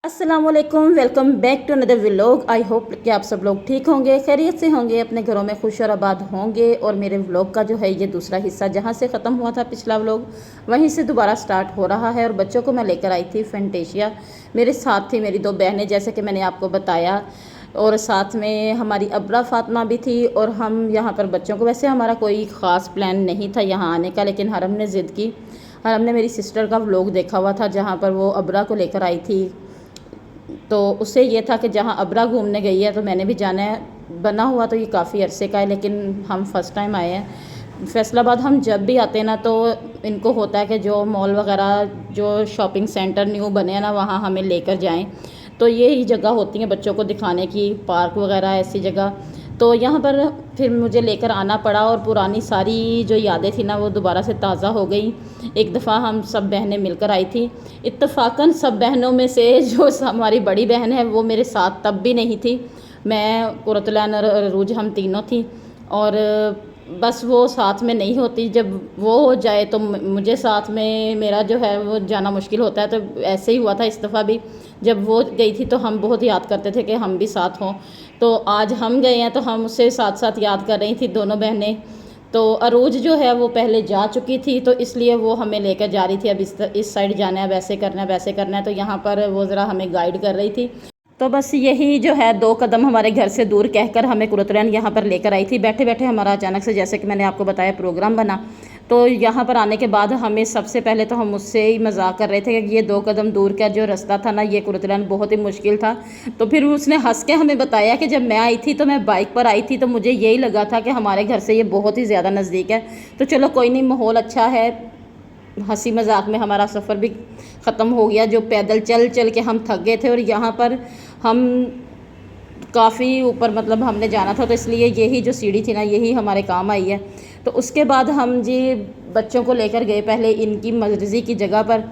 अस्सलामुअलैकुम, welcome back to another vlog. I hope कि आप सब लोग ठीक होंगे, खैरियत से होंगे, अपने घरों में खुश और आबाद होंगे। और मेरे व्लॉग का जो है ये दूसरा हिस्सा, जहाँ से ख़त्म हुआ था पिछला व्लॉग, वहीं से दोबारा स्टार्ट हो रहा है। और बच्चों को मैं लेकर आई थी फैंटेशिया। मेरे साथ थी मेरी दो बहनें, जैसे कि मैंने आपको बताया, और साथ में हमारी अब्रा फातिमा भी थी। और हम यहाँ पर बच्चों को, वैसे हमारा कोई ख़ास प्लान नहीं था यहाँ आने का, लेकिन हरम ने ज़िद की। हरम ने मेरी सिस्टर का व्लॉग देखा हुआ था जहाँ पर वो अब्रा को लेकर आई थी, तो उससे ये था कि जहाँ अब्रा घूमने गई है तो मैंने भी जाना है। बना हुआ तो ये काफ़ी अरसे का है, लेकिन हम फ़र्स्ट टाइम आए हैं फैसलाबाद। हम जब भी आते हैं ना तो इनको होता है कि जो मॉल वगैरह, जो शॉपिंग सेंटर न्यू बने हैं ना, वहाँ हमें लेकर जाएं। तो यही जगह होती हैं बच्चों को दिखाने की, पार्क वगैरह ऐसी जगह। तो यहाँ पर फिर मुझे लेकर आना पड़ा, और पुरानी सारी जो यादें थी ना वो दोबारा से ताज़ा हो गई। एक दफ़ा हम सब बहनें मिलकर आई थी। इत्तफाकन सब बहनों में से जो हमारी बड़ी बहन है वो मेरे साथ तब भी नहीं थी। मैं, कुरतलैन और अरूज, हम तीनों थी। और बस वो साथ में नहीं होती, जब वो हो जाए तो मुझे साथ में, मेरा जो है वो जाना मुश्किल होता है। तो ऐसे ही हुआ था इस दफ़ा भी। जब वो गई थी तो हम बहुत याद करते थे कि हम भी साथ हों। तो आज हम गए हैं तो हम उससे साथ साथ याद कर रही थी दोनों बहनें। तो अरूज जो है वो पहले जा चुकी थी, तो इसलिए वो हमें लेकर जा रही थी, अब इस साइड जाना है, वैसे करना है, वैसे करना है। तो यहाँ पर वो ज़रा हमें गाइड कर रही थी। तो बस यही जो है 2 कदम हमारे घर से दूर कहकर हमें कुरतलैन यहाँ पर लेकर आई थी। बैठे बैठे हमारा अचानक से, जैसे कि मैंने आपको बताया, प्रोग्राम बना। तो यहाँ पर आने के बाद हमें सबसे पहले तो हम उससे ही मजाक कर रहे थे कि ये 2 कदम दूर का जो रास्ता था ना, ये कुरतलैन बहुत ही मुश्किल था। तो फिर उसने हंस के हमें बताया कि जब मैं आई थी तो मैं बाइक पर आई थी, तो मुझे यही लगा था कि हमारे घर से ये बहुत ही ज़्यादा नज़दीक है। तो चलो कोई नहीं, माहौल अच्छा है। हंसी मजाक में हमारा सफ़र भी ख़त्म हो गया। जो पैदल चल चल के हम थक गए थे, और यहाँ पर हम काफ़ी ऊपर, मतलब हमने जाना था, तो इसलिए यही जो सीढ़ी थी ना, यही हमारे काम आई है। तो उसके बाद हम जी बच्चों को लेकर गए पहले इनकी मर्ज़ी की जगह पर।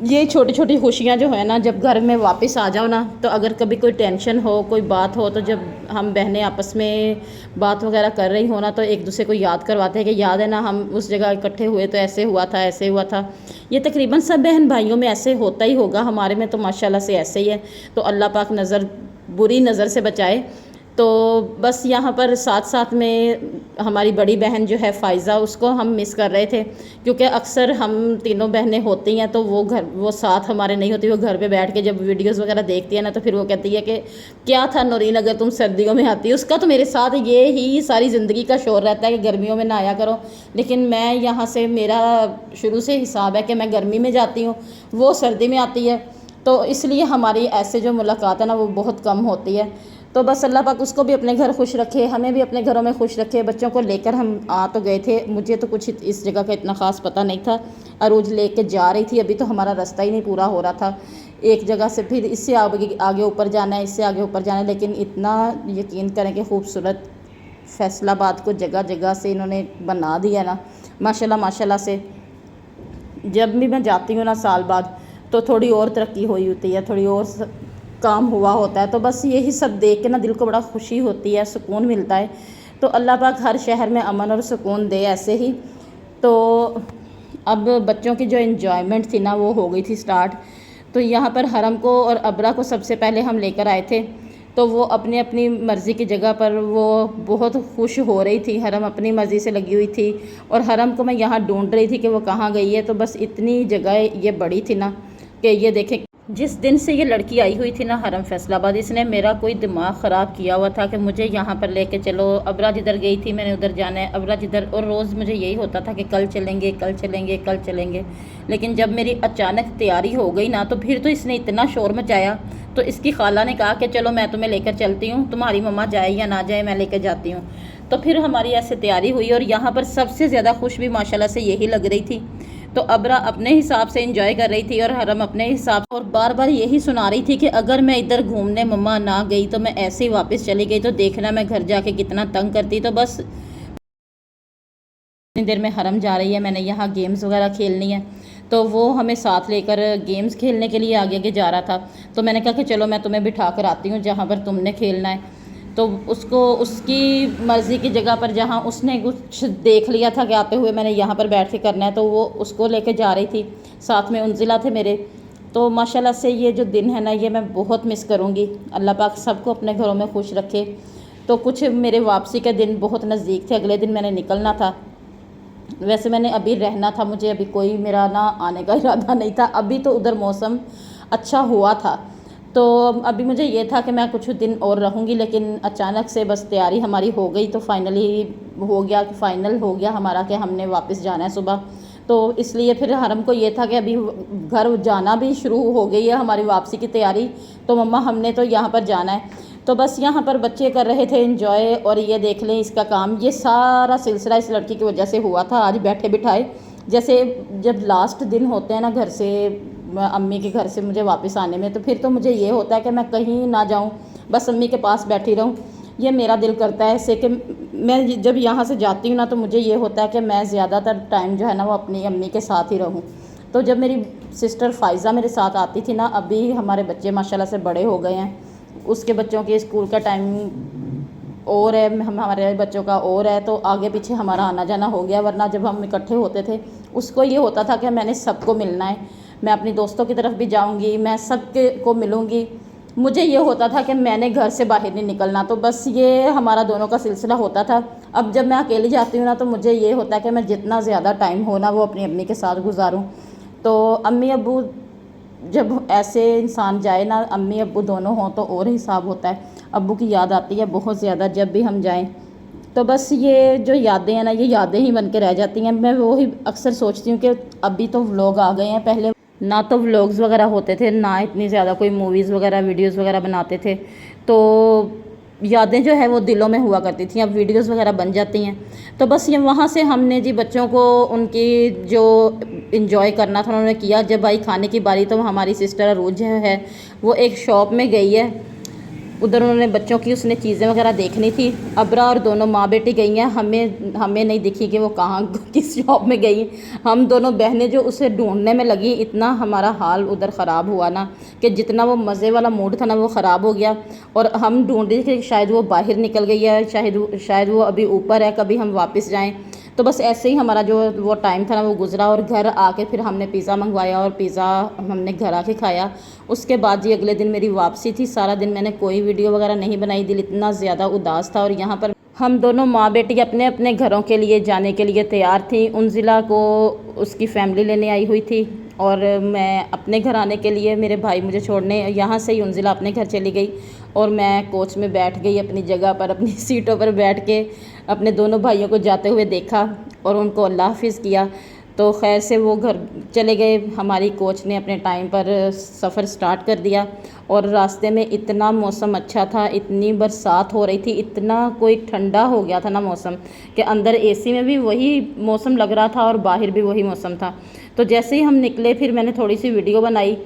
ये छोटी छोटी खुशियाँ जो है ना, जब घर में वापस आ जाओ ना, तो अगर कभी कोई टेंशन हो, कोई बात हो, तो जब हम बहनें आपस में बात वगैरह कर रही हो ना, तो एक दूसरे को याद करवाते हैं कि याद है ना, हम उस जगह इकट्ठे हुए तो ऐसे हुआ था, ऐसे हुआ था। ये तकरीबन सब बहन भाइयों में ऐसे होता ही होगा, हमारे में तो माशाल्लाह से ऐसे ही है। तो अल्लाह पाक बुरी नज़र से बचाए। तो बस यहाँ पर साथ साथ में हमारी बड़ी बहन जो है फ़ाइज़ा, उसको हम मिस कर रहे थे, क्योंकि अक्सर हम तीनों बहनें होती हैं तो वो साथ हमारे नहीं होती। वो घर पे बैठ के जब वीडियोस वगैरह देखती है ना, तो फिर वो कहती है कि क्या था नौरीन, अगर तुम सर्दियों में आती। उसका तो मेरे साथ ये ही सारी ज़िंदगी का शौर रहता है कि गर्मियों में ना आया करो, लेकिन मैं यहाँ से, मेरा शुरू से हिसाब है कि मैं गर्मी में जाती हूँ, वो सर्दी में आती है। तो इसलिए हमारी ऐसे जो मुलाकात है ना वो बहुत कम होती है। तो बस अल्लाह पाक उसको भी अपने घर खुश रखे, हमें भी अपने घरों में खुश रखे। बच्चों को लेकर हम आ तो गए थे, मुझे तो कुछ इस जगह का इतना ख़ास पता नहीं था। अरूज लेके जा रही थी, अभी तो हमारा रास्ता ही नहीं पूरा हो रहा था। एक जगह से फिर इससे आगे ऊपर जाना है, इससे आगे ऊपर जाना है। लेकिन इतना यकीन करें कि खूबसूरत फैसलाबाद को जगह जगह से इन्होंने बना दिया ना, माशाल्लाह माशाल्लाह से। जब भी मैं जाती हूँ ना साल बाद, तो थोड़ी और तरक्की हुई होती है, थोड़ी और काम हुआ होता है। तो बस यही सब देख के ना दिल को बड़ा खुशी होती है, सुकून मिलता है। तो अल्लाह पाक हर शहर में अमन और सुकून दे ऐसे ही। तो अब बच्चों की जो इन्जॉयमेंट थी ना वो हो गई थी स्टार्ट। तो यहाँ पर हरम को और अबरा को सबसे पहले हम लेकर आए थे। तो वो अपनी अपनी मर्ज़ी की जगह पर वो बहुत खुश हो रही थी। हरम अपनी मर्ज़ी से लगी हुई थी, और हरम को मैं यहाँ ढूंढ रही थी कि वो कहाँ गई है। तो बस इतनी जगह ये बड़ी थी ना कि ये देखें, जिस दिन से ये लड़की आई हुई थी ना हरम फैसलाबाद, इसने मेरा कोई दिमाग ख़राब किया हुआ था कि मुझे यहाँ पर लेके चलो। अबरा जिधर गई थी मैंने उधर जाना है, अबरा जिधर, और रोज़ मुझे यही होता था कि कल चलेंगे, कल चलेंगे, कल चलेंगे। लेकिन जब मेरी अचानक तैयारी हो गई ना, तो फिर तो इसने इतना शोर मचाया। तो इसकी खाला ने कहा कि चलो मैं तुम्हें लेकर चलती हूँ, तुम्हारी मम्मा जाए या ना जाए, मैं लेकर जाती हूँ। तो फिर हमारी ऐसे तैयारी हुई, और यहाँ पर सबसे ज़्यादा खुश भी माशाल्लाह से यही लग रही थी। तो अबरा अपने हिसाब से एंजॉय कर रही थी, और हरम अपने हिसाब, और बार बार यही सुना रही थी कि अगर मैं इधर घूमने मम्मा ना गई तो मैं ऐसे ही वापस चली गई, तो देखना मैं घर जाके कितना तंग करती। तो बस इतनी देर में हरम जा रही है, मैंने यहाँ गेम्स वगैरह खेलनी है, तो वो हमें साथ लेकर गेम्स खेलने के लिए आगे आगे जा रहा था। तो मैंने कहा कि चलो मैं तुम्हें बिठा कर आती हूँ जहाँ पर तुमने खेलना है। तो उसको उसकी मर्ज़ी की जगह पर, जहाँ उसने कुछ देख लिया था कि आते हुए मैंने यहाँ पर बैठ के करना है, तो वो उसको लेके जा रही थी। साथ में उनजिला थे मेरे, तो माशाल्लाह से ये जो दिन है ना, ये मैं बहुत मिस करूँगी। अल्लाह पाक सबको अपने घरों में खुश रखे। तो कुछ मेरे वापसी के दिन बहुत नज़दीक थे, अगले दिन मैंने निकलना था। वैसे मैंने अभी रहना था, मुझे अभी कोई मेरा ना आने का इरादा नहीं था। अभी तो उधर मौसम अच्छा हुआ था, तो अभी मुझे ये था कि मैं कुछ दिन और रहूँगी, लेकिन अचानक से बस तैयारी हमारी हो गई। तो फाइनली हो गया कि फ़ाइनल हो गया हमारा कि हमने वापस जाना है सुबह। तो इसलिए फिर हरम को ये था कि अभी घर जाना भी शुरू हो गई है हमारी वापसी की तैयारी, तो मम्मा हमने तो यहाँ पर जाना है। तो बस यहाँ पर बच्चे कर रहे थे एंजॉय। और ये देख लें इसका काम, ये सारा सिलसिला इस लड़की की वजह से हुआ था। आज बैठे बिठाए जैसे जब लास्ट दिन होते हैं ना घर से, अम्मी के घर से मुझे वापस आने में, तो फिर तो मुझे ये होता है कि मैं कहीं ना जाऊँ, बस अम्मी के पास बैठी रहूँ। ये मेरा दिल करता है ऐसे कि मैं जब यहाँ से जाती हूँ ना, तो मुझे ये होता है कि मैं ज़्यादातर टाइम जो है ना वो अपनी अम्मी के साथ ही रहूँ। तो जब मेरी सिस्टर फ़ाइज़ा मेरे साथ आती थी ना, अभी हमारे बच्चे माशाल्लाह से बड़े हो गए हैं, उसके बच्चों के स्कूल का टाइम और है, हमारे बच्चों का और है, तो आगे पीछे हमारा आना जाना हो गया। वरना जब हम इकट्ठे होते थे, उसको ये होता था कि मैंने सबको मिलना है, मैं अपनी दोस्तों की तरफ भी जाऊंगी, मैं सबके को मिलूंगी। मुझे ये होता था कि मैंने घर से बाहर नहीं निकलना। तो बस ये हमारा दोनों का सिलसिला होता था। अब जब मैं अकेली जाती हूँ ना, तो मुझे ये होता है कि मैं जितना ज़्यादा टाइम हो ना वो अपनी अम्मी के साथ गुजारूँ। तो अम्मी अब्बू जब ऐसे इंसान जाए ना, अम्मी अब्बू दोनों हों तो और हिसाब होता है। अब्बू की याद आती है बहुत ज़्यादा जब भी हम जाएं। तो बस ये जो यादें हैं ना, ये यादें ही बन के रह जाती हैं। मैं वो ही अक्सर सोचती हूँ कि अभी तो व्लॉग आ गए हैं, पहले ना तो व्लॉग्स वगैरह होते थे, ना इतनी ज़्यादा कोई मूवीज़ वगैरह वीडियोज़ वगैरह बनाते थे। तो यादें जो है वो दिलों में हुआ करती थी, अब वीडियोज़ वगैरह बन जाती हैं। तो बस ये वहाँ से हमने जी बच्चों को उनकी जो इंजॉय करना था उन्होंने किया। जब आई खाने की बारी, तो हमारी सिस्टर अरूज है वो एक शॉप में गई है, उधर उन्होंने बच्चों की उसने चीज़ें वगैरह देखनी थी। अबरा और दोनों माँ बेटी गई हैं, हमें नहीं दिखी कि वो कहाँ किस शॉप में गई। हम दोनों बहनें जो उसे ढूंढने में लगी, इतना हमारा हाल उधर ख़राब हुआ ना कि जितना वो मज़े वाला मूड था ना वो ख़राब हो गया। और हम ढूंढ रहे थे शायद वो बाहर निकल गई है, शायद वो अभी ऊपर है, कभी हम वापस जाएँ। तो बस ऐसे ही हमारा जो वो टाइम था ना वो गुजरा। और घर आके फिर हमने पिज़्ज़ा मंगवाया और पिज़्ज़ा हमने घर आके खाया। उसके बाद जी अगले दिन मेरी वापसी थी। सारा दिन मैंने कोई वीडियो वगैरह नहीं बनाई, दिल इतना ज़्यादा उदास था। और यहाँ पर हम दोनों माँ बेटी अपने अपने घरों के लिए जाने के लिए तैयार थी। उनजिला को उसकी फ़ैमिली लेने आई हुई थी और मैं अपने घर आने के लिए, मेरे भाई मुझे छोड़ने, यहाँ से ही उनजिला अपने घर चली गई और मैं कोच में बैठ गई अपनी जगह पर, अपनी सीटों पर बैठ के अपने दोनों भाइयों को जाते हुए देखा और उनको अल्लाह हाफिज़ किया। तो खैर से वो घर चले गए। हमारी कोच ने अपने टाइम पर सफ़र स्टार्ट कर दिया और रास्ते में इतना मौसम अच्छा था, इतनी बरसात हो रही थी, इतना कोई ठंडा हो गया था ना मौसम कि अंदर एसी में भी वही मौसम लग रहा था और बाहर भी वही मौसम था। तो जैसे ही हम निकले फिर मैंने थोड़ी सी वीडियो बनाई।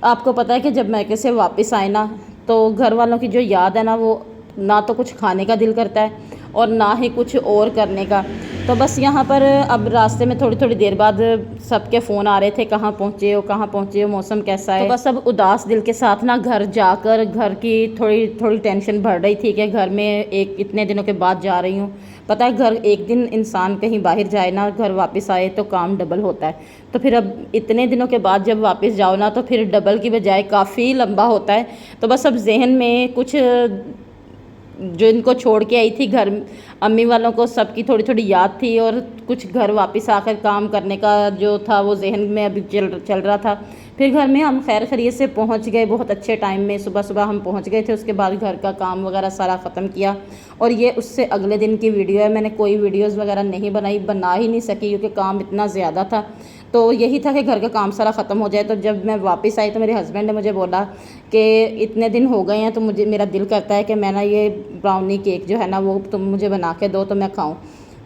आपको पता है कि जब मैके से वापस आए ना, तो घर वालों की जो याद है ना, वो ना तो कुछ खाने का दिल करता है और ना ही कुछ और करने का। तो बस यहाँ पर अब रास्ते में थोड़ी थोड़ी देर बाद सबके फ़ोन आ रहे थे, कहाँ पहुँचे हो, कहाँ पहुँचे हो, मौसम कैसा है। तो बस अब उदास दिल के साथ ना घर जाकर घर की थोड़ी थोड़ी टेंशन बढ़ रही थी कि घर में एक इतने दिनों के बाद जा रही हूँ। पता है घर एक दिन इंसान कहीं बाहर जाए ना, घर वापस आए तो काम डबल होता है। तो फिर अब इतने दिनों के बाद जब वापस जाओ ना, तो फिर डबल की बजाय काफ़ी लंबा होता है। तो बस अब जहन में कुछ जो इनको छोड़ के आई थी घर, अम्मी वालों को सबकी थोड़ी थोड़ी याद थी और कुछ घर वापस आकर काम करने का जो था वो जहन में अभी चल रहा था। फिर घर में हम खैर खैरियत से पहुंच गए, बहुत अच्छे टाइम में सुबह सुबह हम पहुंच गए थे। उसके बाद घर का काम वगैरह सारा ख़त्म किया और ये उससे अगले दिन की वीडियो है। मैंने कोई वीडियोज़ वगैरह नहीं बनाई, बना ही नहीं सकी क्योंकि काम इतना ज़्यादा था। तो यही था कि घर का काम सारा ख़त्म हो जाए। तो जब मैं वापस आई तो मेरे हस्बैंड ने मुझे बोला कि इतने दिन हो गए हैं तो मेरा दिल करता है कि मैं ना ये ब्राउनी केक जो है ना वो तुम मुझे बना के दो तो मैं खाऊं।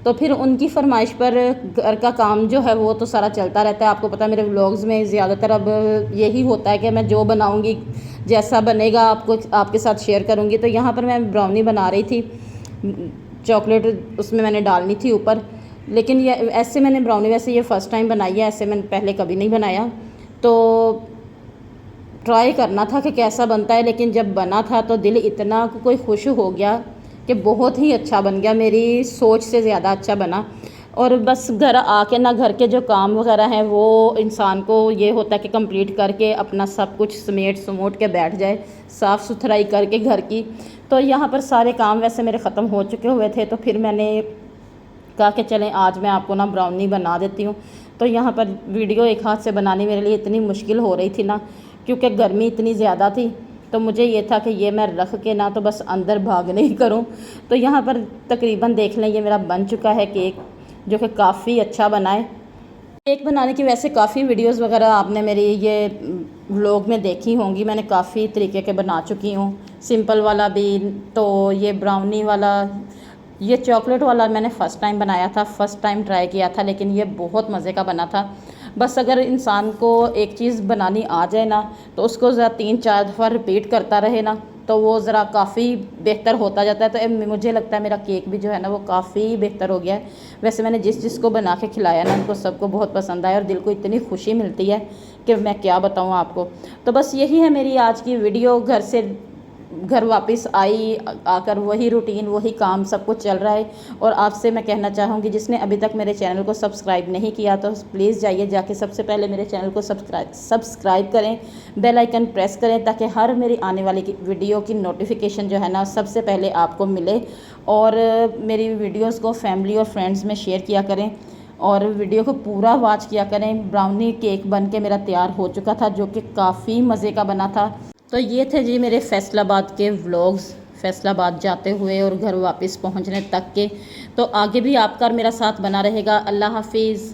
तो फिर उनकी फरमाइश पर घर का काम जो है वो तो सारा चलता रहता है। आपको पता है मेरे व्लॉग्स में ज़्यादातर अब यही होता है कि मैं जो बनाऊँगी, जैसा बनेगा आपके साथ शेयर करूँगी। तो यहाँ पर मैं ब्राउनी बना रही थी, चॉकलेट उसमें मैंने डालनी थी ऊपर। लेकिन ये ऐसे मैंने ब्राउनी वैसे ये फ़र्स्ट टाइम बनाई है, ऐसे मैंने पहले कभी नहीं बनाया। तो ट्राई करना था कि कैसा बनता है, लेकिन जब बना था तो दिल इतना कोई खुश हो गया कि बहुत ही अच्छा बन गया, मेरी सोच से ज़्यादा अच्छा बना। और बस घर आके ना घर के जो काम वगैरह हैं वो इंसान को ये होता है कि कंप्लीट करके अपना सब कुछ समेट समूट के बैठ जाए, साफ़ सुथराई करके घर की। तो यहाँ पर सारे काम वैसे मेरे ख़त्म हो चुके हुए थे, तो फिर मैंने कहा कि चलें आज मैं आपको ना ब्राउनी बना देती हूँ। तो यहाँ पर वीडियो एक हाथ से बनानी मेरे लिए इतनी मुश्किल हो रही थी ना, क्योंकि गर्मी इतनी ज़्यादा थी। तो मुझे ये था कि ये मैं रख के ना तो बस अंदर भागने ही करूँ। तो यहाँ पर तकरीबन देख लें ये मेरा बन चुका है केक, जो कि काफ़ी अच्छा बना है। केक बनाने की वैसे काफ़ी वीडियोस वगैरह आपने मेरी ये व्लॉग में देखी होंगी, मैंने काफ़ी तरीके के बना चुकी हूँ। सिंपल वाला भी, तो ये ब्राउनी वाला, ये चॉकलेट वाला मैंने फ़र्स्ट टाइम बनाया था, फ़र्स्ट टाइम ट्राई किया था, लेकिन ये बहुत मज़े का बना था। बस अगर इंसान को एक चीज़ बनानी आ जाए ना तो उसको ज़रा 3-4 दफ़ा रिपीट करता रहे ना तो वो ज़रा काफ़ी बेहतर होता जाता है। तो मुझे लगता है मेरा केक भी जो है ना वो काफ़ी बेहतर हो गया है। वैसे मैंने जिसको बना के खिलाया ना उनको सबको बहुत पसंद आया और दिल को इतनी खुशी मिलती है कि मैं क्या बताऊँ आपको। तो बस यही है मेरी आज की वीडियो। घर वापस आई, आकर वही रूटीन वही काम सब कुछ चल रहा है। और आपसे मैं कहना चाहूँगी जिसने अभी तक मेरे चैनल को सब्सक्राइब नहीं किया तो प्लीज़ जाइए, जाके सबसे पहले मेरे चैनल को सब्सक्राइब करें, बेल आइकन प्रेस करें, ताकि हर मेरी आने वाली वीडियो की नोटिफिकेशन जो है ना सबसे पहले आपको मिले। और मेरी वीडियोज़ को फैमिली और फ्रेंड्स में शेयर किया करें और वीडियो को पूरा वॉच किया करें। ब्राउनी केक बन के मेरा तैयार हो चुका था, जो कि काफ़ी मज़े का बना था। तो ये थे जी मेरे फैसलाबाद के व्लॉग्स, फैसलाबाद जाते हुए और घर वापस पहुंचने तक के। तो आगे भी आपका और मेरा साथ बना रहेगा। अल्लाह हाफिज़।